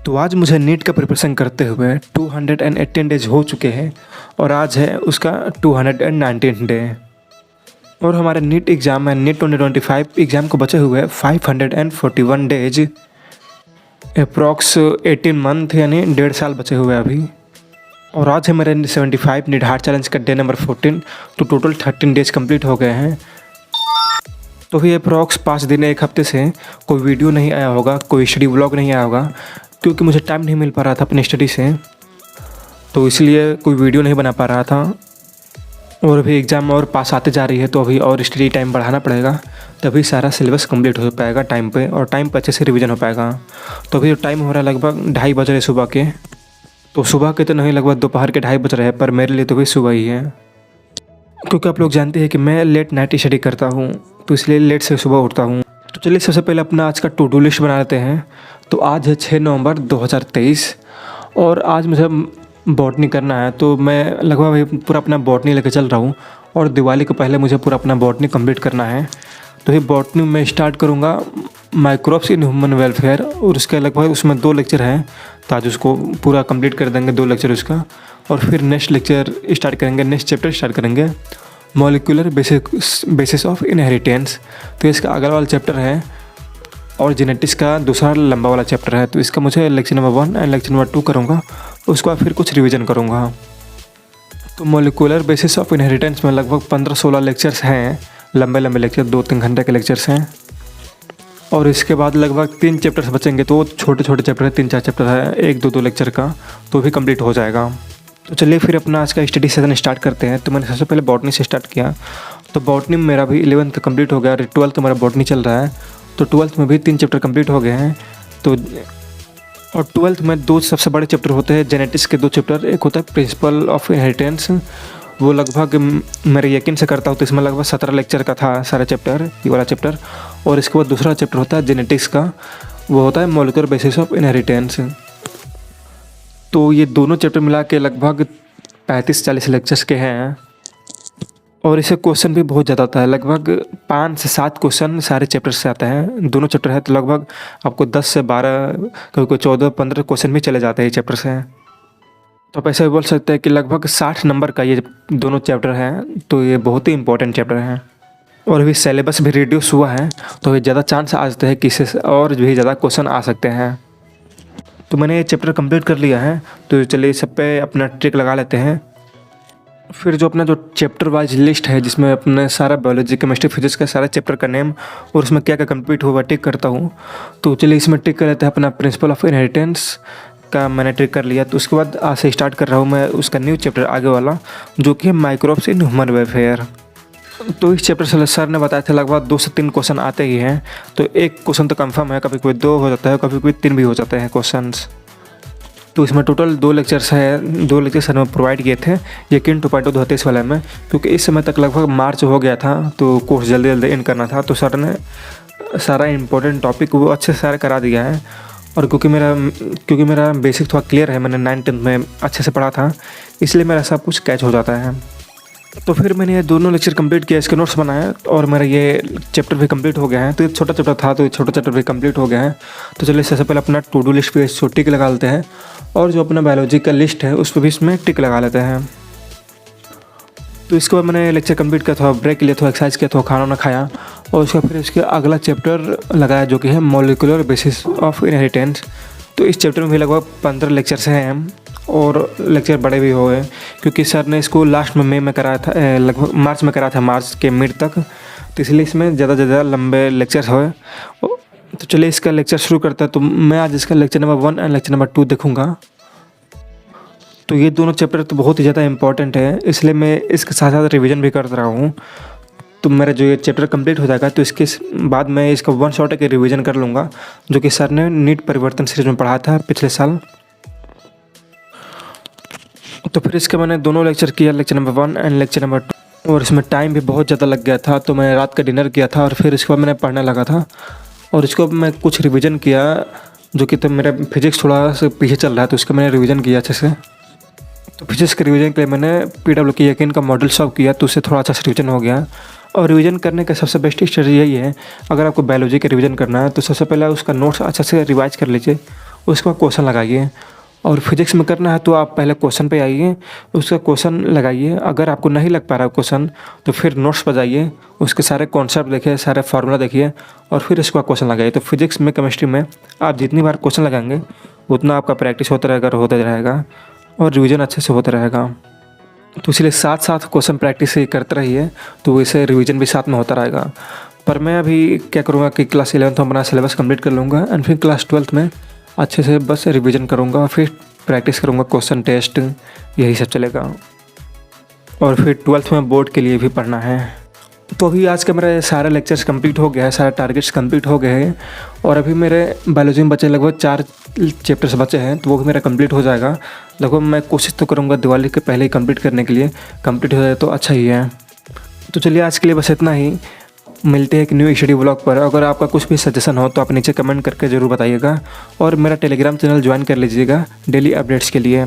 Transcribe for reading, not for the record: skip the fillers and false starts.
तो आज मुझे नीट का प्रिपरेशन करते हुए 218 डेज हो चुके हैं और आज है उसका 219 डे। और हमारे नीट एग्ज़ाम है, नीट 2025 एग्ज़ाम को बचे हुए 541 डेज, अप्रॉक्स 18 मंथ यानी 1.5 साल बचे हुए अभी। और आज है मेरे 75 नीट हार्ड चैलेंज का डे नंबर 14। तो टोटल 13 डेज कंप्लीट हो गए हैं। तो भी अप्रॉक्स 5 दिन 1 हफ्ते से कोई वीडियो नहीं आया होगा, कोई स्टडी व्लॉग नहीं आया होगा, क्योंकि मुझे टाइम नहीं मिल पा रहा था अपनी स्टडी से, तो इसलिए कोई वीडियो नहीं बना पा रहा था। और अभी एग्ज़ाम और पास आते जा रही है, तो अभी और स्टडी टाइम बढ़ाना पड़ेगा, तभी सारा सिलेबस कंप्लीट हो पाएगा टाइम पे, और टाइम पे अच्छे से रिवीजन हो पाएगा। तो अभी टाइम हो रहा है लगभग 2:30 बज रहे सुबह के। तो सुबह के तो नहीं, लगभग दोपहर के 2:30 बज रहे हैं, पर मेरे लिए तो भी सुबह ही है, क्योंकि आप लोग जानते हैं कि मैं लेट नाइट स्टडी करता हूँ, तो इसलिए लेट से सुबह उठता हूँ। तो चलिए सबसे पहले अपना आज का टू डू लिस्ट बना लेते हैं। तो आज है 6 नवंबर 2023 और आज मुझे बॉटनी करना है, तो मैं लगभग पूरा अपना बॉटनी लेकर चल रहा हूँ, और दिवाली के पहले मुझे पूरा अपना बॉटनी कंप्लीट करना है। तो ये बॉटनी में स्टार्ट करूँगा माइक्रोब्स इन ह्यूमन वेलफेयर, और उसके लगभग उसमें 2 लेक्चर हैं, तो आज उसको पूरा कंप्लीट कर देंगे 2 लेक्चर उसका। और फिर नेक्स्ट लेक्चर स्टार्ट करेंगे, नेक्स्ट चैप्टर स्टार्ट करेंगे मॉलिक्यूलर बेसिस ऑफ इनहेरिटेंस। तो इसका अगला वाला चैप्टर है, और जेनेटिक्स का दूसरा लंबा वाला चैप्टर है। तो इसका मुझे lecture number 1 and lecture number 2 करूँगा, उसके बाद फिर कुछ रिवीजन करूँगा। तो मॉलिक्यूलर बेसिस ऑफ इनहेरिटेंस में लगभग 15-16 लेक्चर्स हैं, लंबे लंबे लेक्चर, 2-3 घंटे के लेक्चर्स हैं। और इसके बाद लगभग 3 चैप्टर्स बचेंगे, तो छोटे छोटे चैप्टर है, 3-4 चैप्टर है, 1-2 लेक्चर का, तो भी कंप्लीट हो जाएगा। तो चलिए फिर अपना आज का स्टडी सेशन स्टार्ट करते हैं। तो मैंने सबसे पहले बॉटनी से स्टार्ट किया। तो बॉटनी में मेरा भी 11th कंप्लीट हो गया, और 12th मेरा बॉटनी चल रहा है। तो 12th में भी 3 चैप्टर कंप्लीट हो गए हैं। तो और 12th में 2 सबसे बड़े चैप्टर होते हैं, जेनेटिक्स के 2 चैप्टर। एक होता है प्रिंसिपल ऑफ इनहेरिटेंस, वो लगभग मेरे यकीन से करता हूँ, तो इसमें लगभग 17 लेक्चर का था सारा चैप्टर, ये वाला चैप्टर। और इसके बाद दूसरा चैप्टर होता है जेनेटिक्स का, वो होता है मॉलिक्यूलर बेसिस ऑफ इनहेरिटेंस। तो ये दोनों चैप्टर मिला के लगभग 35-40 लेक्चर्स के हैं, और इसे क्वेश्चन भी बहुत ज़्यादा आता है, लगभग 5 से 7 क्वेश्चन सारे चैप्टर से आते हैं। दोनों चैप्टर है तो लगभग आपको 10 से 12, कोई 14-15 क्वेश्चन भी चले जाते हैं ये चैप्टर से। तो आप ऐसा भी बोल सकते हैं कि लगभग 60 नंबर का ये दोनों चैप्टर हैं, तो ये बहुत ही इंपॉर्टेंट चैप्टर हैं। और अभी सिलेबस भी रिड्यूस हुआ है, तो ये ज़्यादा चांस आ जाते हैं कि इससे और भी ज़्यादा क्वेश्चन आ सकते हैं। तो मैंने ये चैप्टर कंप्लीट कर लिया है, तो चलिए सब पे अपना ट्रिक लगा लेते हैं। फिर जो अपना जो चैप्टर वाइज लिस्ट है, जिसमें अपने सारा बायोलॉजी, केमिस्ट्री, फिजिक्स का सारा चैप्टर का नेम और उसमें क्या क्या कंप्लीट हुआ टिक करता हूँ। तो चलिए इसमें टिक कर लेते हैं अपना प्रिंसिपल ऑफ इनहेरिटेंस का, मैंने टिक कर लिया। तो उसके बाद आज से स्टार्ट कर रहा हूँ मैं उसका न्यू चैप्टर आगे वाला, जो कि है माइक्रोब्स इन ह्यूमन वेलफेयर। तो इस चैप्टर से सर ने बताया था लगभग 2 से 3 क्वेश्चन आते ही हैं। तो एक क्वेश्चन तो कंफर्म है, कभी कोई 2 हो जाता है, कभी कोई 3 भी हो जाते हैं क्वेश्चंस। तो इसमें टोटल 2 लेक्चर्स है, 2 लेक्चर सर ने प्रोवाइड किए थे यकीन 2.23 वाले में, क्योंकि इस समय तक लगभग मार्च हो गया था, तो कोर्स जल्दी जल्दी एंड करना था। तो सर ने सारा इंपॉर्टेंट टॉपिक वो अच्छे से सारा करा दिया है। और क्योंकि मेरा बेसिक थोड़ा क्लियर है, मैंने 9th-10th में अच्छे से पढ़ा था, इसलिए मेरा सब कुछ कैच हो जाता है। तो फिर मैंने ये दोनों लेक्चर कंप्लीट किया, इसके नोट्स बनाए, और मेरा ये चैप्टर भी कंप्लीट हो गया है। तो ये छोटा चैप्टर था, तो ये छोटा चैप्टर भी कंप्लीट हो गया है। तो चलिए सबसे पहले अपना टू डू लिस्ट पे टिक लगा लेते हैं, और जो अपना बायोलॉजी का लिस्ट है उस पर भी इसमें टिक लगा लेते हैं। तो इसके बाद मैंने लेक्चर कंप्लीट किया, थोड़ा ब्रेक लिया, थोड़ा एक्सरसाइज किया, थोड़ा खाना खाया, और उसका फिर इसके अगला चैप्टर लगाया, जो कि है मॉलिक्यूलर बेसिस ऑफ इनहेरिटेंस। तो इस चैप्टर में भी लगभग 15 लेक्चर्स हैं, और लेक्चर बड़े भी हो गए, क्योंकि सर ने इसको लास्ट में मई में कराया था, लगभग मार्च में कराया था, मार्च के मिड तक। तो इसलिए इसमें ज़्यादा लंबे लेक्चर्स हुए। तो चलिए इसका लेक्चर शुरू करता है। तो मैं आज इसका lecture number 1 and lecture number 2 देखूँगा। तो ये दोनों चैप्टर तो बहुत ही ज़्यादा इंपॉर्टेंट है, इसलिए मैं इसके साथ साथ रिवीजन भी कर रहा हूँ। तो मेरा जो ये चैप्टर कंप्लीट हो जाएगा, तो इसके बाद मैं इसका 1 शॉट के रिवीजन कर लूँगा, जो कि सर ने नीट परिवर्तन सीरीज में पढ़ा था पिछले साल। तो फिर इसके मैंने दोनों लेक्चर किया, lecture number 1 and lecture number 2, और इसमें टाइम भी बहुत ज़्यादा लग गया था। तो मैं रात का डिनर किया था, और फिर इसके बाद मैंने पढ़ने लगा था, और इसको मैं कुछ रिवीजन किया, जो कि तो मेरा फिजिक्स थोड़ा सा पीछे चल रहा है, तो उसका मैंने रिवीजन किया अच्छे से। तो फिजिक्स के रिवीजन के लिए मैंने PW की यकीन का मॉडल सॉल्व किया, तो उससे थोड़ा अच्छा से रिवीजन हो गया। और रिवीजन करने का सबसे बेस्ट स्ट्रेटजी यही है, अगर आपको बायोलॉजी का रिवीजन करना है, तो सबसे पहले उसका नोट्स अच्छा से रिवाइज कर लीजिए, उसका क्वेश्चन लगाइए। और फिजिक्स में करना है तो आप पहले क्वेश्चन पे आइए, उसका क्वेश्चन लगाइए। अगर आपको नहीं लग पा रहा क्वेश्चन तो फिर नोट्स पर जाइए, उसके सारे कॉन्सेप्ट देखिए, सारे फार्मूला देखिए और फिर इसका क्वेश्चन लगाइए। तो फिजिक्स में, केमिस्ट्री में आप जितनी बार क्वेश्चन लगाएंगे उतना आपका प्रैक्टिस होता रहेगा और रिविज़न अच्छे से होता रहेगा। तो इसलिए साथ साथ क्वेश्चन प्रैक्टिस करते रहिए, तो वैसे रिवीजन भी साथ में होता रहेगा। पर मैं अभी क्या करूँगा कि क्लास 11th में अपना सिलेबस कंप्लीट कर लूँगा एंड फिर क्लास 12th में अच्छे से बस रिवीजन करूँगा और फिर प्रैक्टिस करूँगा, क्वेश्चन टेस्ट यही सब चलेगा। और फिर 12th में बोर्ड के लिए भी पढ़ना है। तो अभी आज का मेरे सारे लेक्चर्स कंप्लीट हो गया है, सारे टारगेट्स कंप्लीट हो गए हैं और अभी मेरे बायोलॉजी में बचे लगभग 4 चैप्टर्स बचे हैं, तो वो भी मेरा कंप्लीट हो जाएगा। लगभग मैं कोशिश तो करूँगा दिवाली के पहले ही कंप्लीट करने के लिए, कंप्लीट हो जाए तो अच्छा ही है। तो चलिए आज के लिए बस इतना ही, मिलते हैं एक न्यू स्टडी व्लॉग पर। अगर आपका कुछ भी सजेशन हो तो आप नीचे कमेंट करके ज़रूर बताइएगा और मेरा टेलीग्राम चैनल ज्वाइन कर लीजिएगा डेली अपडेट्स के लिए।